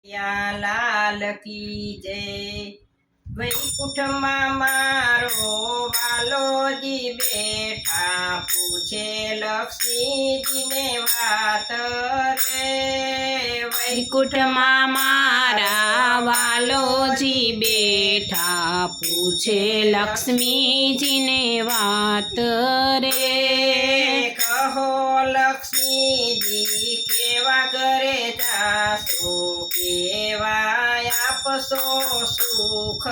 યા લાલ કી જય વૈકુંઠમાં મારો વાલોજી બેઠા પૂછે લક્ષ્મીજીને વાત રે વૈકુંઠમાં મારા વાલોજી બેઠા પૂછે લક્ષ્મીજીને વાત રે કહો લક્ષ્મીજી કેવા ઘરે જાશો કેવા આપશો સુખ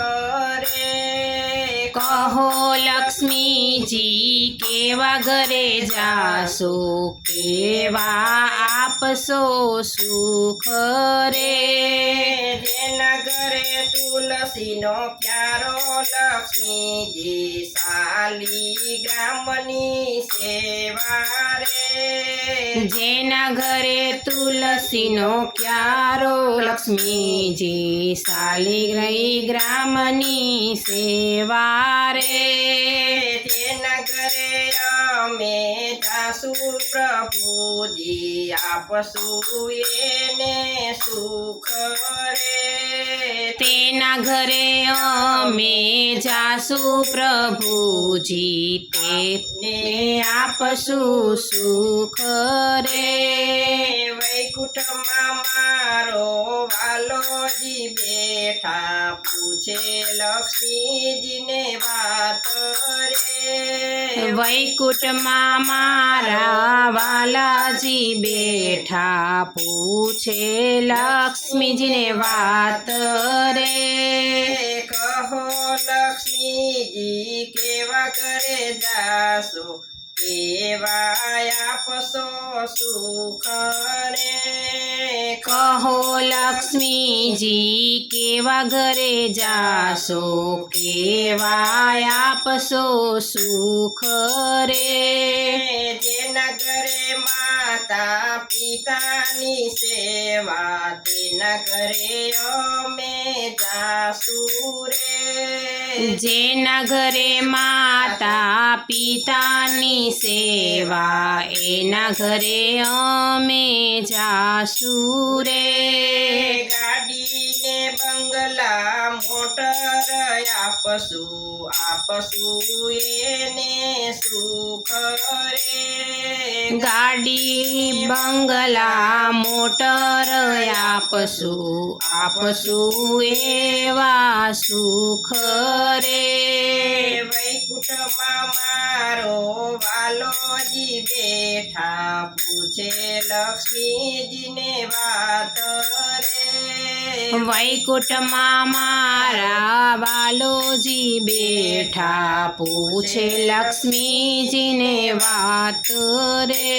રે કહો લક્ષ્મીજી કેવા ઘરે જાશો કેવા આપશો સુખ રે જેના ઘરે તુલસીનો પ્યારો લક્ષ્મીજી શાલિગ્રામની સેવા રે જેના ઘરે તુલસીનો ક્યારો લક્ષ્મીજી શાલિગ્રામની સેવા રે જેના ઘરે અમે જાસુ પ્રભુજી આપશું એને સુખ રે તેના ઘરે અમે જાશું પ્રભુજી તેને આપશું સુખ રે વૈકુંઠમાં મારો વાલોજી બેઠા પૂછે લક્ષ્મીજીને વાત રે વૈકુંઠમાં મારા વાલાજી બેઠા પૂછે લક્ષ્મીજીને વાત રે કહો લક્ષ્મીજી કેવા ઘરે જાશો કેવા આપશો સુખ રે કહો લક્ષ્મીજી કેવા ઘરે જાશો કેવા આપશો સુખ રે જેના ઘરે માતા પિતાની સેવા તેના ઘરે અમે જાસુ રે જેના ઘરે માતા પિતાની સેવા એના ઘરે અમે જાશું રે ગાડીને બંગલા મોટર આપશું એને સુખ રે ગાડી બંગલા મોટર આપશું એવા સુખ રે વૈકુંઠમાં મારો વાલોજી બેઠા પૂછે લક્ષ્મીજીને વાત રે વૈકુંઠમાં મારા વાલોજી બેઠા પૂછે લક્ષ્મીજીને વાત રે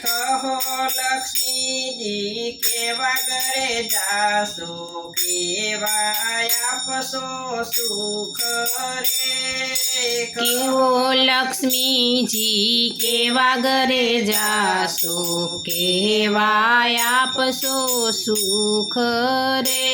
કહો લક્ષ્મીજી કેવા ઘરે જાશો કેવા આપશો સુખ રે કેવો લક્ષ્મીજી કેવા ઘરે જાશો કેવા આપશો સુખ રે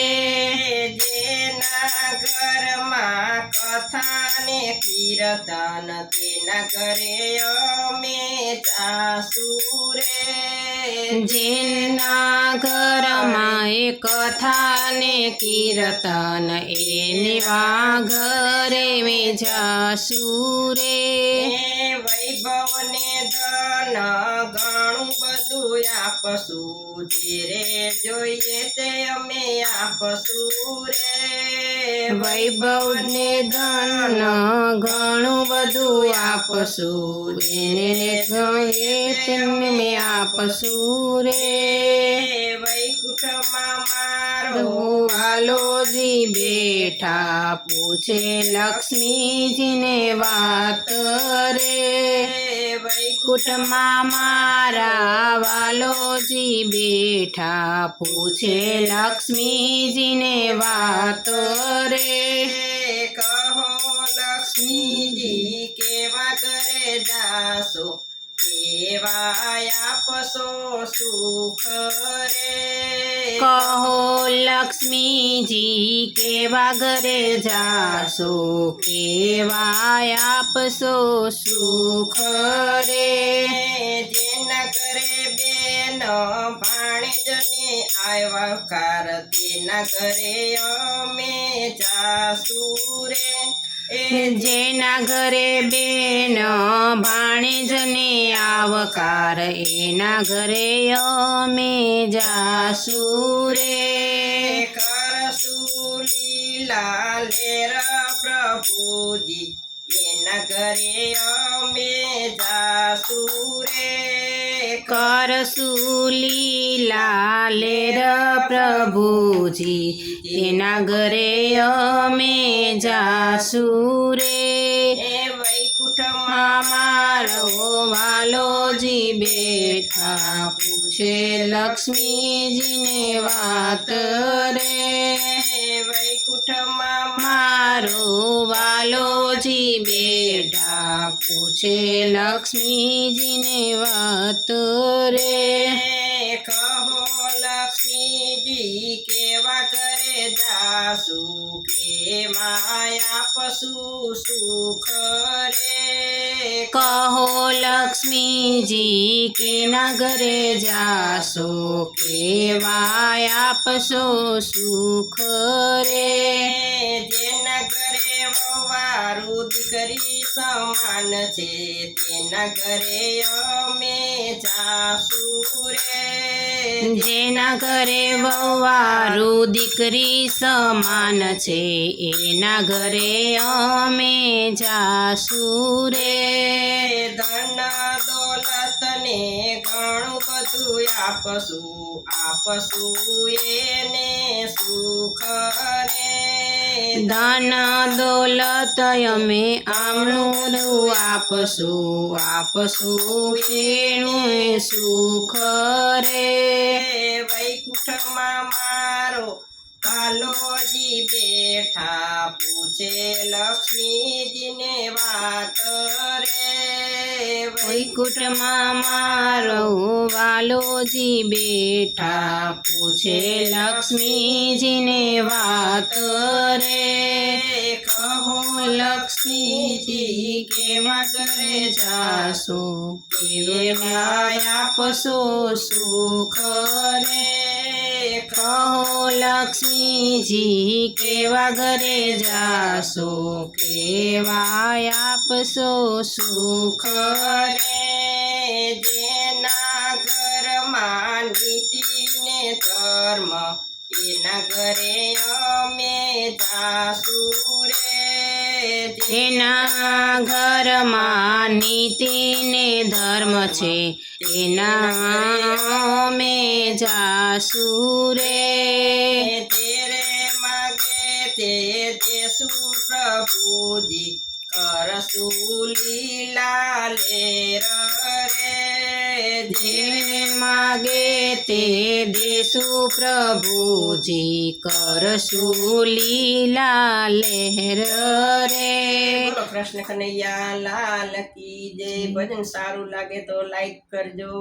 જેના ઘરમાં કથા ને કીર્તન તેના ઘરે અમે જાસુ રે જેના ઘરમાં એ કથા ને કીર્તન એવા ઘરે મેં જાશું રે વૈભવ ને ધન ઘણું બધું આપશું ધીરે જોઈએ તે અમે આપશું રે વૈભવ ને ધન ઘણું બધું આપશું જેને જોઈએ તેમને મેં આપશું રે વૈકુંઠમાં મારો વાલોજી બેઠા પૂછે લક્ષ્મીજીને વાત રે વૈકુંઠમાં મારા વાલોજી બેઠા પૂછે લક્ષ્મીજીને વાત રે કહો લક્ષ્મીજી કેવા ઘરે જાશો કેવા આપશો સુખ રે કહો લક્ષ્મીજી કેવા ઘરે જાશો કેવા આપશો સુખ રે જેના ઘરે બેન બેન ભાણેજને આવ્યા કાર તેના ઘરે અમે જાસુ રે જેના ઘરે બેન ભાણેજને આવકાર એના ઘરે અમે જાસુ રે કરશું લીલા લેર પ્રભુજી એના ઘરે અમે જાસુ રે કરશું લીલા લેર પ્રભુજી તેના ઘરે અમે જાસુ રે એ વૈકુંઠમાં મારો વાલોજી બેઠા પૂછે લક્ષ્મીજીને વાત રે વૈકુંઠમાં મારો વાલોજી બેઠા પૂછે લક્ષ્મીજીને વાત રે કહો લક્ષ્મીજી કેવા ઘરે જાસુ કેવા આપશું સુખ રે કહો લક્ષ્મીજી કેના ઘરે જાશો કેવા આપશો સુખ રે જેના ઘરે વવારું દીકરી સમાન છે તેના ઘરે અમે જાસુ રે જેના ઘરે વવારું દીકરી સમાન છે એના ઘરે અમે જાસુ રે ધન દોલત ને ઘણું બધું આપશું એને સુખ રે ધન દોલત અમે આમનું આપશું એનું સુખ રે વૈકુંઠમાં મારો કાલોજી બેઠા પૂછે લક્ષ્મીજીને વાત રે વૈકુંઠમાં મારો વાલોજી બેઠા પૂછે લક્ષ્મીજીને વાત રે કહો લક્ષ્મીજી કેવા ઘરે જાશો કેવા આપશો સુખ રે કહો લક્ષ્મીજી કેવા ઘરે જાશો કેવા આપશો સુખ રે જેના ઘરમાં નીતિ ને ધર્મ એના ઘરે અમે જાસુ રે એના ઘરમાં નીતિ ને ધર્મ છે એના અમે જાસુ રે તેરે માગે તે દેસુ પ્રભુજી કરશું લીલા લેર રે જે માગે તે દેસુ પ્રભુજી કરશું લીલા લહેર રે બોલો કૃષ્ણ કનૈયા લાલ કી જય. ભજન સારું લાગે તો લાઈક કરજો.